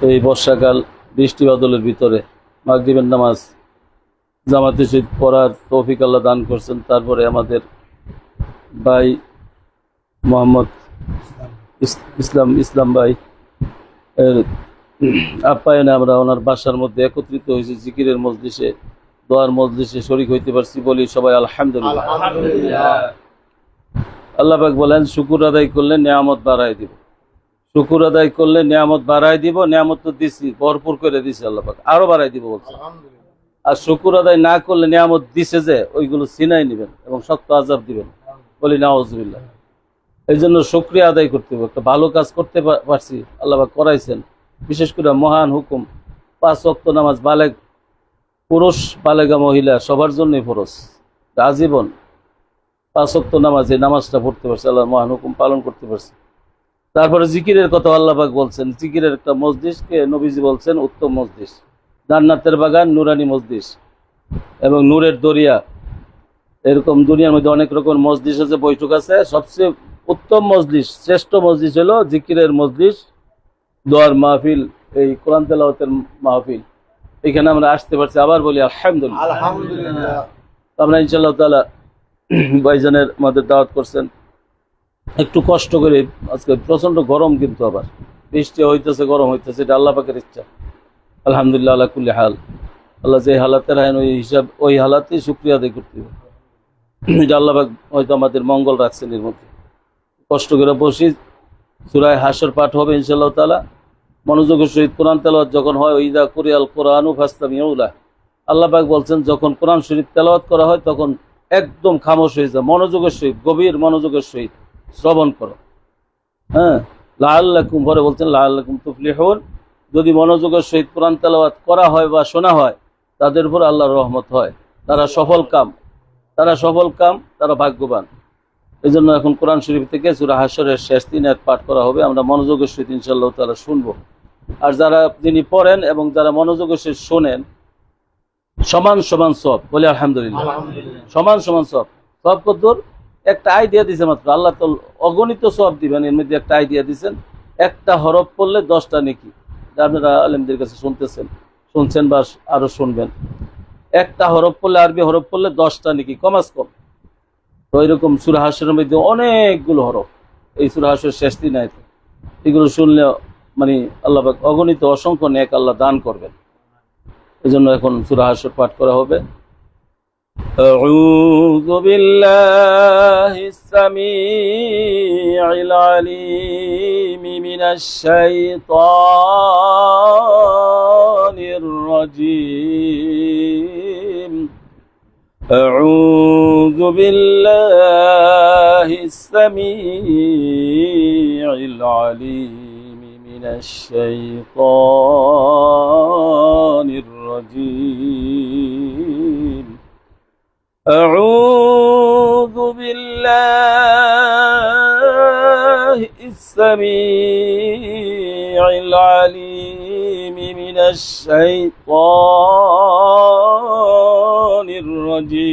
এই বর্ষাকাল বৃষ্টি বাদলের ভিতরে মাগরিবের নামাজ জামাতে সহিত পড়ার তৌফিক আল্লাহ দান করছেন। তারপরে আমাদের ভাই মোহাম্মদ ইসলাম ভাই এর আপ্যায়নে আমরা ওনার বাসার মধ্যে একত্রিত হয়েছি, জিকিরের মজলিসে, দোয়ার মজলিসে শরীক হইতে পারছি, বলি সবাই আলহামদুলিল্লাহ। আল্লাহ পাক বলেন, শুকুর আদায় করলে নিয়ামত বাড়ায় দিব। শুকুর আদায় করলে নিয়ামত বাড়ায় দিব। নিয়ামত তো দিছি, ভরপুর করে দিছে আল্লাহ পাক, আরো বাড়ায় দিব বলছে। আর শুকুর আদায় না করলে নিয়ামত দিছে যে ওইগুলো ছিনাই নিবেন এবং শক্ত আযাব দিবেন, বলি নাউযুবিল্লাহ। এই জন্য শুকরিয়া আদায় করতে হবে। একটা ভালো কাজ করতে পারছি, আল্লাহ পাক করাইছেন। বিশেষ করে মহান হুকুম 5 ওয়াক্ত নামাজ বালেগ পুরুষ বালেগা মহিলা সবার জন্যই ফরজ। আজীবন 5 ওয়াক্ত নামাজ, এই নামাজটা পড়তে পারছে, আল্লাহ মহান হুকুম পালন করতে পারছে। তারপরে জিকিরের কথা আল্লাহ পাক বলছেন, জিকিরের একটা মজলিসকে নবীজি বলছেন উত্তম মজলিস, জান্নাতের বাগান, নুরানি মজলিস এবং নূরের দরিয়া। এরকম দুনিয়ার মধ্যে অনেক রকম মজলিস আছে, বৈঠক আছে। সবচেয়ে উত্তম মজলিস, শ্রেষ্ঠ মজলিস হলো জিকিরের মজলিস, দোয়ার মাহফিল, এই কোরআন তেলাওয়াতের মাহফিল। এখানে আমরা আসতে পারছি, আবার বলি আলহামদুলিল্লাহ। আমরা ইনশাআল্লাহ তাআলা ভাইজানের আমাদের দাওয়াত করছেন, একটু কষ্ট করে। আজকে প্রচন্ড গরম, কিন্তু আবার বৃষ্টি হইতেছে, গরম হইতেছে, এটা আল্লাহ পাকের ইচ্ছা। আলহামদুলিল্লাহ আলা কুল্লি হাল। আল্লাহ যে হালাতে রাখেন ওই হিসাব, ওই হালাতেই শুকরিয়া আদায় করতে হবে। এটা আল্লাহ পাক হয়তো আমাদের মঙ্গল রাখছেন। এর মধ্যে কষ্ট করে বসি, সূরা হাশর পাঠ হবে ইনশাআল্লাহ তাআলা। মনোযোগের সহিত কোরআন তেলাওয়াত যখন হয়, ওইদা কুরিয়াল কোরআনু ফাসতামিউ লাহ, আল্লাহ পাক বলছেন যখন কোরআন শরীফ তেলাওয়াত করা হয় তখন একদম খামোশ হয়ে যায়, মনোযোগের সহিত, গভীর মনোযোগের সহিত শ্রবণ করো। হ্যাঁ, লাআল্লাকুম, পরে বলছেন লাআল্লাকুম তুফলিহুন। যদি মনোযোগের সহিত কোরআন তেলাওয়াত করা হয় বা শোনা হয়, তাদের উপর আল্লাহর রহমত হয়। তারা সফল কাম, তারা ভাগ্যবান। এই জন্য এখন কোরআন শরীফ থেকে সূরা হাশরের শেষ 3 আয়াত পাঠ করা হবে। আমরা মনোযোগের সহিত ইনশাআল্লাহ তাআলা শুনবো। আর যারা যিনি পড়েন এবং যারা মনোযোগের সহিত শোনেন, সমান সমান সব, বলি আলহামদুলিল্লাহ। সমান সমান সব। সব কতদূর? একটা আইডিয়া দিয়েছে মাত্র, আল্লাহ তো অগণিত সব দিবেন। এর মধ্যে একটা আইডিয়া দিয়েছেন, একটা হরফ পড়লে 10টা নেকি। আপনারা আলেমদের কাছে শুনছেন বা আরো শুনবেন। একটা হরফ পড়লে, আরবি হরফ পড়লে 10টা নেকি কমাস কম। তো এরকম সূরা হাশরের মধ্যে অনেকগুলো হরফ, এই সূরা হাশরের শেষ 3 আয়াত, এগুলো শুনলে মানে আল্লাহ পাক অগণিত অসংখ্য নেক আল্লাহ দান করবেন। এই জন্য এখন সূরা হাশর পাঠ করা হবে। আউযু বিল্লাহিস সামিউল আলিম মিনাশ শাইতানির রাজিম। أعوذ بالله السميع العليم من الشيطان الرجيم. أعوذ بالله السميع العليم من الشيطان الرجيم.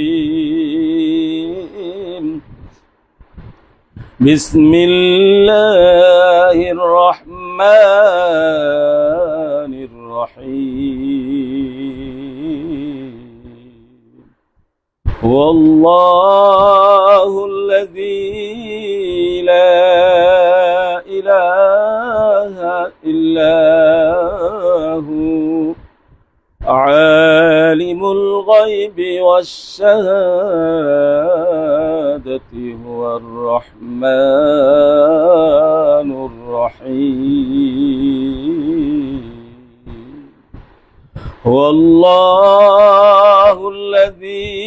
بسم الله الرحمن الرحيم. والله الذي لا إله إلا هو عالم الغيب والشهادة هو الرحمن الرحيم. هو الله الذي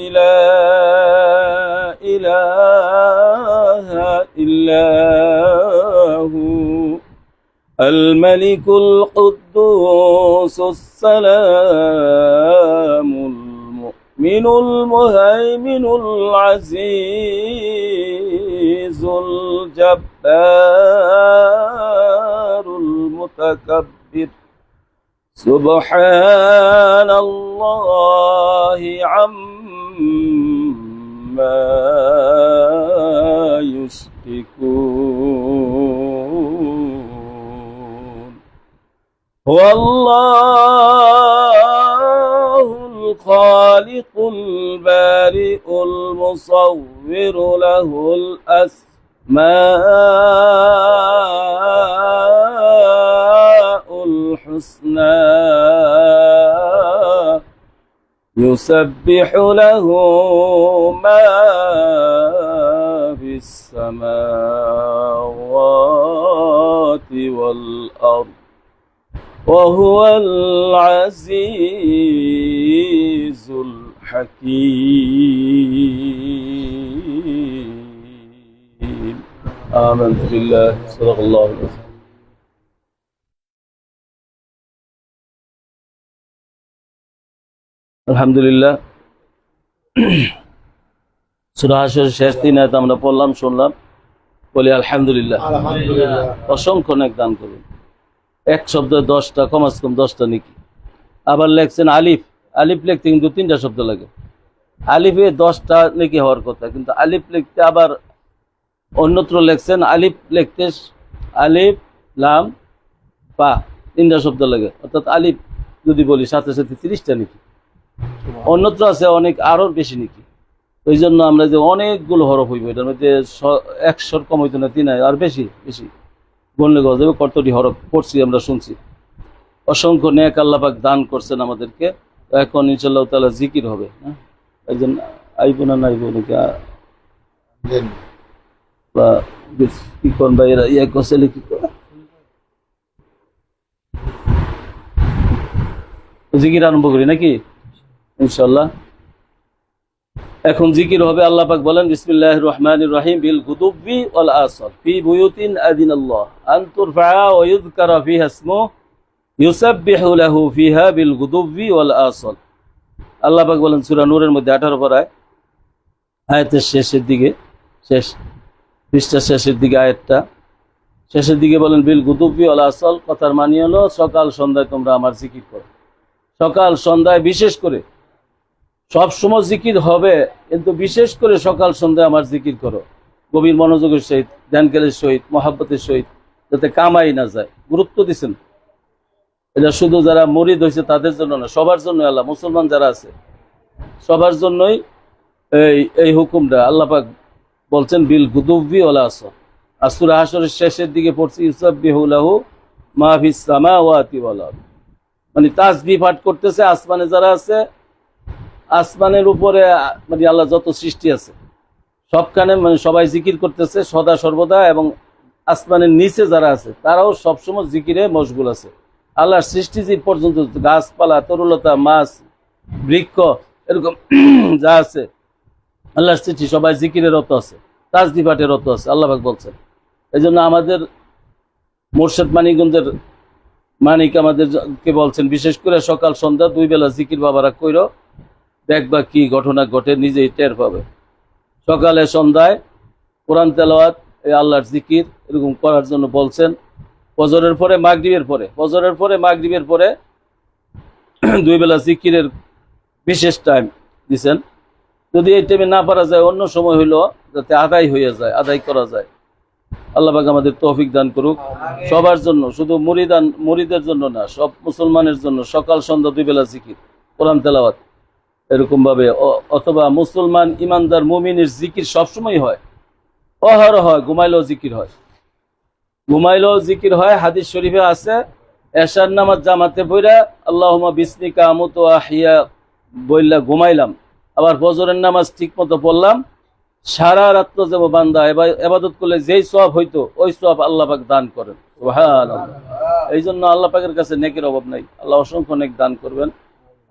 لا إله إلا هو الملك القدوس السلام المؤمن المهيمن العزيز الجبار المتكبر. سبحان الله عما يشركون. هو الله الخالق البارئ المصور له الأسماء الحسنى يسبح له ما في السماوات والأرض وهو العزيز الحكيم. آمنت بالله صدق الله العظيم. আলহামদুলিল্লাহ, সূরা হাশরের শেষ 3 আয়াত আমরা পড়লাম, শুনলাম, বলি আলহামদুলিল্লাহ। অসংখ্য নেক দান করুন। এক শব্দ 10টা, কমাস কম 10টা নেকি। আবার লেখছেন আলিফ, আলিফ লিখতে কিন্তু 3টা শব্দ লাগে। আলিফে 10টা নেকি হওয়ার কথা, কিন্তু আলিফ লিখতে আবার অন্যত্র লেখছেন আলিফ লিখতে আলিফ লাম পা 3টা শব্দ লাগে, অর্থাৎ আলিফ যদি বলি সাথে সাথে 30টা নেকি। অন্যত্র আছে অনেক আরো বেশি নাকি। ওই জন্য আমরা যে অনেকগুলো হরফ হইব, এটার মধ্যে 100 কম হইতো না, 3 আর বেশি বেশি গণলে গজ দেবে। কতটি হরফ পড়ছি আমরা, শুনছি। অসংখ্য নেক আল্লাহ পাক দান করছেন আমাদেরকে। এখন ইনশাআল্লাহ তাআলা জিকির হবে। এই জন্য আইব না নাইব নাকি বা কি কোন ভাইরা ইয়া কসলে কি করে জিকির আরম্ভ করি নাকি ইনশাআল্লাহ। এখন জিকির হবে। আল্লাহ পাক বলেন বিসমিল্লাহির রহমানির রহিম বিল গুদুবি ওয়াল আসর ফি বুয়ুতিন আযিনাল্লাহ আন তুরফা ওয়া ইযকারা ফিহা ইসমুহু ইউসাব্বিহু লাহু ফিহা বিল গুদুবি ওয়াল আসর। আল্লাহ পাক বলেন সূরা নূরের মধ্যে 18 পারায় আয়াতের শেষের দিকে, শেষ পৃষ্ঠার শেষের দিকে, আয়াতটা শেষের দিকে বলেন বিল গুদুবি ওয়াল আসর, কথার মানে হলো সকাল সন্ধ্যায় তোমরা আমার জিকির করো। সকাল সন্ধ্যায়, বিশেষ করে সব সময় জিকির হবে, কিন্তু বিশেষ করে সকাল সন্ধ্যায় আমার জিকির করো, গভীর মনোযোগের সহিত, ধ্যানকালের সহিত, মহাব্বতের সহিত, যাতে কামাই না যায়। গুরুত্ব দিচ্ছেন। এটা শুধু যারা মুরিদ হয়েছে তাদের জন্য না, সবার জন্য। আল্লাহ মুসলমান যারা আছে সবার জন্যই এই হুকুমটা আল্লাহ পাক বলছেন বিল গুদুবি ওয়াল আসর। আর সূরা হাশরের শেষের দিকে পড়ছি ইউসাব্বিহু লাহু মা ফিস সামাওয়াতি ওয়াল আরদ, মানে তাসবিহ পাঠ করতেছে আসমানে যারা আছে, আসমানের উপরে মানে আল্লাহ যত সৃষ্টি আছে সবখানে, মানে সবাই জিকির করতেছে সদা সর্বদা। এবং আসমানের নিচে যারা আছে তারাও সবসময় জিকিরে মশগুল আছে। আল্লাহর সৃষ্টি যে পর্যন্ত গাছপালা, তরুলতা, মাছ, বৃক্ষ, এরকম যা আছে আল্লাহর সৃষ্টি সবাই জিকিরে রত আছে, তাসবিহ পাঠে রত আছে। আল্লাহ পাক বলছেন। এই জন্য আমাদের মুর্শিদ মানিকগঞ্জের মানিক আমাদেরকে বলছেন বিশেষ করে সকাল সন্ধ্যা 2 বেলা জিকির বাবারা কইরো, দেখবা কি ঘটনা ঘটে, নিজেই টের পাবে। সকালে সন্ধ্যায় কোরআন তেলাওয়াত, এই আল্লাহর জিকির এরকম করার জন্য বলছেন। ফজরের পরে, মাগরিবের পরে, ফজরের পরে মাগরিবের পরে 2 বেলা জিকিরের বিশেষ টাইম দিচ্ছেন। যদি এই টাইমে না পারা যায়, অন্য সময় হইলো যাতে আদায় হয়ে যায়, আদায় করা যায়। আল্লাহ পাক আমাদের তৌফিক দান করুক সবার জন্য, শুধু মুরিদের জন্য না, সব মুসলমানের জন্য। সকাল সন্ধ্যা 2 বেলা জিকির, কোরআন তেলাওয়াত এরকম ভাবে, অথবা মুসলমান ইমানদার মুমিনের জিকির সবসময় হয়, অহরহ হয়। ঘুমাইলেও জিকির হয়, ঘুমাইলেও জিকির হয়। হাদিস শরীফে আছে এশার নামাজ জামাতে পড়া আল্লাহুম্মা বিসমিকা আমুতু ওয়া আহইয়া বইলা ঘুমাইলাম, আবার ফজরের নামাজ ঠিক মতো পড়লাম, সারা রাত যাব বান্দা ইবাদত করলে যেই সওয়াব হইতো ওই সওয়াব আল্লাহ পাক দান করেন। সুবহানাল্লাহ। এই জন্য আল্লাহ পাকের কাছে নেকের অভাব নাই। আল্লাহ অসংখ্য নেক দান করবেন।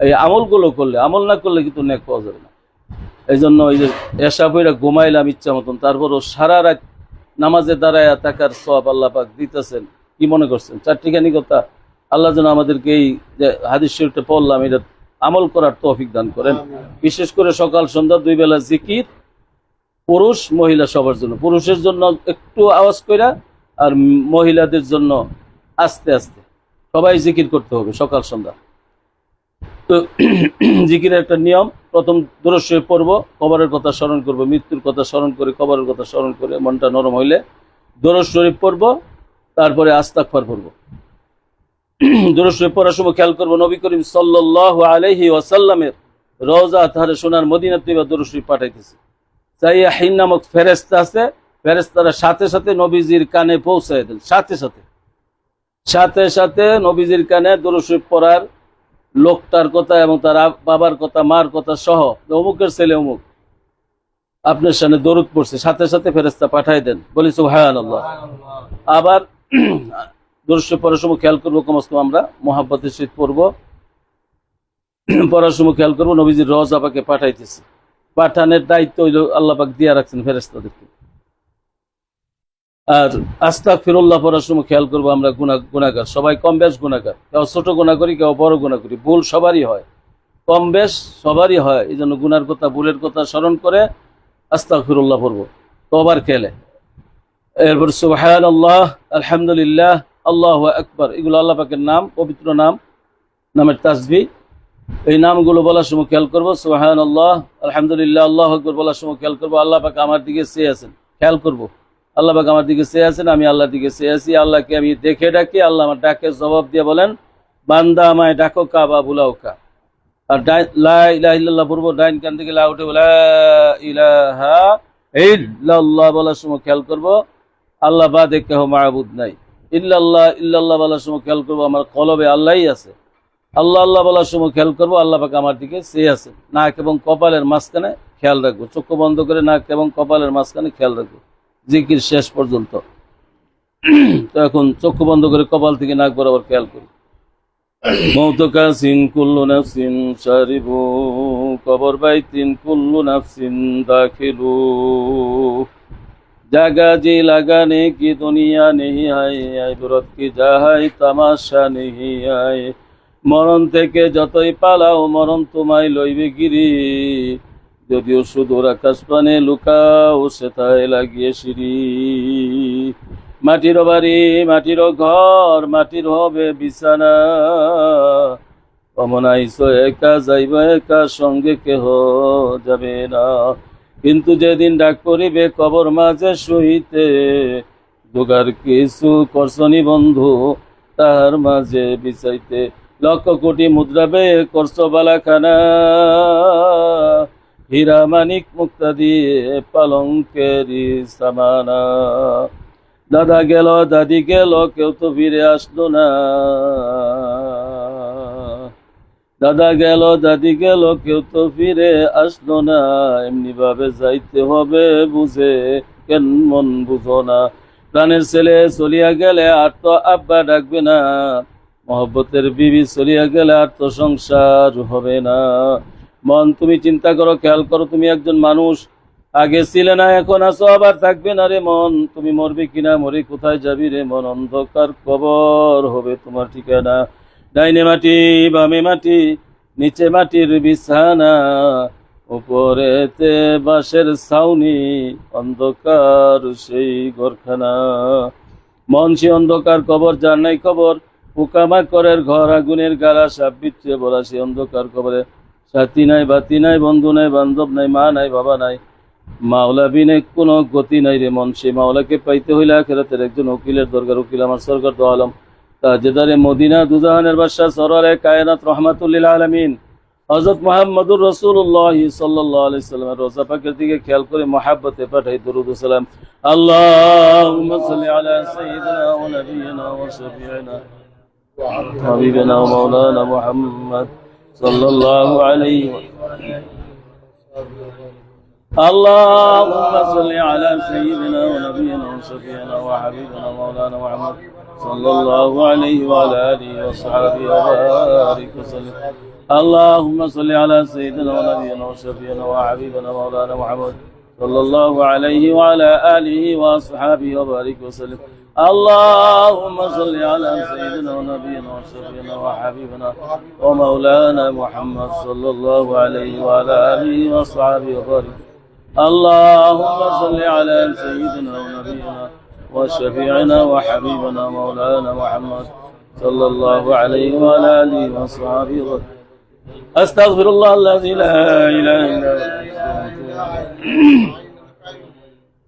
এই আমলগুলো করলে, আমল না করলে কিন্তু নেক পাওয়া যাবে না। এই জন্য ওই যে এশা পইরা ঘুমাইলাম ইচ্ছা মতন, তারপরও সারা রাত নামাজে দাঁড়ায় থাকার সওয়াব আল্লাহ পাক দিতেছেন। কি মনে করছেন? চারটিখানি কথা। আল্লাহ যেন আমাদেরকে এই যে হাদিস শরীফটা পড়লাম এটা আমল করার তৌফিক দান করেন। বিশেষ করে সকাল সন্ধ্যা 2 বেলা জিকির, পুরুষ মহিলা সবার জন্য। পুরুষের জন্য একটু আওয়াজ কইরা, আর মহিলাদের জন্য আস্তে আস্তে সবাই জিকির করতে হবে সকাল সন্ধ্যা। তো জিকিরের একটা নিয়ম, প্রথম দুরূদ শরীফ পড়ব, কবরের কথা স্মরণ করব, মৃত্যুর কথা স্মরণ করে, কবরের কথা স্মরণ করে মনটা নরম হইলে দুরূদ শরীফ পড়ব, তারপরে আস্তাগফার পড়ব। দুরূদ শরীফ পড়ার সময় খেয়াল করবো নবী করিম সাল্লাল্লাহু আলাইহি ওয়াসাল্লামের রওজা তাহারে সোনার মদিনা থেকে দুরূদ শরীফ পাঠাইতেছে। সাইয়াহিন নামক ফেরেশতা আছে, ফেরেশতারা সাথে সাথে নবীজির কানে পৌঁছায় দেন, সাথে সাথে নবীজির কানে দুরূদ শরীফ পড়ার লোকটার কথা এবং তার বাবার কথা, মার কথা সহ, অমুকের ছেলে অমুক আপনার সামনে দরুদ পড়ছে, সাথে সাথে ফেরেশতা পাঠাই দেন। বলি সুবহানাল্লাহ। আবার দুরূদ শরীফ পড়ার সময় খেয়াল করবো, কমস কম আমরা মুহাব্বতের সহিত পড়বো। পড়ার সময় খেয়াল করবো নবীজির রওজা পাকে পাঠাইতেছে, পাঠানোর দায়িত্ব হইল আল্লাহ পাক দিয়া রাখছেন ফেরেশতাদেরকে। আর আস্তাগফিরুল্লাহ পড়ার সময় খেয়াল করবো আমরা গুনাহগার, সবাই কম বেশ গুনাহগার, কেউ ছোট গুনাহ করি, কেউ বড় গুনাহ করি, ভুল সবারই হয়, কম বেশ সবারই হয়। এই জন্য গুনার কথা, ভুলের কথা স্মরণ করে আস্তাগফিরুল্লাহ পড়বো তওবার খেলে। এরপর সুবহানাল্লাহ, আলহামদুলিল্লাহ, আল্লাহু আকবার, এগুলো আল্লাহ পাকের নাম, পবিত্র নাম, নামের তাসবিহ। এই নামগুলো বলার সময় খেয়াল করবো সুবহানাল্লাহ, আলহামদুলিল্লাহ, আল্লাহু আকবার বলার সময় খেয়াল করবো আল্লাহ পাক আমার দিকে চেয়ে আছেন, খেয়াল করবো আল্লাহ পাক আমার দিকে চেয়ে আছেন, আমি আল্লাহর দিকে চেয়ে আছি, আল্লাহকে আমি দেখে ডাকি, আল্লাহ আমার ডাকে জবাব দিয়ে বলেন বান্দা আমায় ডাকো কা বা বুলাও কা। আর লা ইলাহা ইল্লাল্লাহ পড়বো, ডাইন কান থেকে লা উঠে লা ইলাহা ইল্লাল্লাহ বলার সময় খেয়াল করবো আল্লাহ বাদে কেহ মাবুদ নাই। ইল্লাল্লাহ বলার সময় খেয়াল করবো আমার কলবে আল্লাহই আছে। আল্লাহ বলার সময় খেয়াল করবো আল্লাহ পাক আমার দিকে চেয়ে আছে। নাক এবং কপালের মাঝখানে খেয়াল রাখবো, চক্ষু বন্ধ করে নাক এবং কপালের মাঝখানে খেয়াল রাখবো জিকির শেষ পর্যন্ত। তো এখন চক্ষু বন্ধ করে কপাল থেকে নাক বরাবর খেয়াল করি। মৌতকাসিন কুল্লু নাফসিন শারিবু, কবর বাইতিন কুল্লু নাফসিন দাখিলু, জাগা জি লাগানে কি দুনিয়া নেহি আয়, ইবরত কি জাহাই তামাশা নেহি আয়। মরণ থেকে যতই পালাও মরণ তোমায় লইবে গিরি, যদিও সুদূর আকাশ পানে লুকাও সেথায় লাগিয়ে সিঁড়ি। মাটির বাড়ি, মাটির ঘর, মাটির হবে বিছানা, অমনাইছো একা যাইবা একা, সঙ্গে কেহ যাবে না। কিন্তু যেদিন ডাক পড়িবে কবর মাঝে শুইতে, জোগাড় কিছু করছনি বন্ধু তাহার মাঝে বিছাইতে। লক্ষ কোটি মুদ্রা বে করছো বালাখানা, হীরা মানিক মুক্তা দিয়ে পালঙ্কেরি সামানা। দাদা গেল দাদি গেল কেউ তো ফিরে আসলো না, দাদা গেল দাদি গেল কেউ তো ফিরে আসলো না। এমনি ভাবে যাইতে হবে বুঝে কেন মন বুঝো না। প্রাণের ছেলে চলিয়া গেলে আর তো আব্বা ডাকবে না, মহব্বতের বিবি চলিয়া গেলে আর তো সংসার হবে না। মন তুমি চিন্তা করো, খেয়াল করো, তুমি একজন মানুষ, আগে ছিলে না এখন আছো আবার থাকবে না রে মন। তুমি মরবে কিনা, মরে কোথায় যাবি রে মন, অন্ধকার কবর হবে তোমার ঠিকানা। ডাইনে মাটি বামে মাটি নিচে মাটির বিছানা, উপরেতে বাঁশের ছাউনি, অন্ধকার সেই ঘরখানা। মন সে অন্ধকার কবর, যার নাই খবর, পোকামাকড়ের ঘর, আগুনের গাড়া, সাপ বিচ্ছু বলা সে অন্ধকার কবরে। সাথী নাই বাতি নাই, বন্ধু নাই বান্ধব নাই, মা নাই বাবা নাই, মাওলা বিনে কোনো গতি নাই রে মন। সে মাওলাকে পাইতে হইলে আখিরাতের একজন উকিলের দরকার। উকিল আমার সরকার তো আলম তাজেদারে মদিনা, দুজাহানের বাদশাহ, সরওয়ারে কায়নাত, রহমাতুল আলামিন হযরত মুহাম্মদুর রাসূলুল্লাহ সাল্লাল্লাহু আলাইহি সাল্লামের রওজা পাকের দিকে খেয়াল করে মহব্বতে পাঠাই দরুদ ও সালাম। আল্লাহুম্মা সাল্লি আলা সাইয়্যিদিনা ওয়া নাবিয়িনা ওয়া শাফিঈনা হাবিবিনা ওয়া মাওলানা মুহাম্মদ সাল্লাল্লাহু আলাইহি ওয়া সাল্লাম। اللهم صل على سيدنا ونبينا وشفيعنا وحبيبنا مولانا محمد صلى الله عليه وعلى آله وصحبه وبارك وسلم. اللهم صل على سيدنا ونبينا وشفيعنا وحبيبنا مولانا محمد صلى الله عليه وعلى آله وصحبه وبارك وسلم. اللهم صل على سيدنا ونبينا وشفيعنا وحبيبنا ومولانا محمد صلى الله عليه وعلى آله وصحبه وبارك. اللهم صل على سيدنا ونبينا وشفيعنا وحبيبنا مولانا محمد صلى الله عليه وعلى آله وصحبه وسلم. أستغفر الله الذي لا إله إلا هو.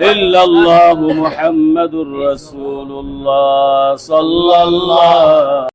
إلا الله محمد رسول الله صلى الله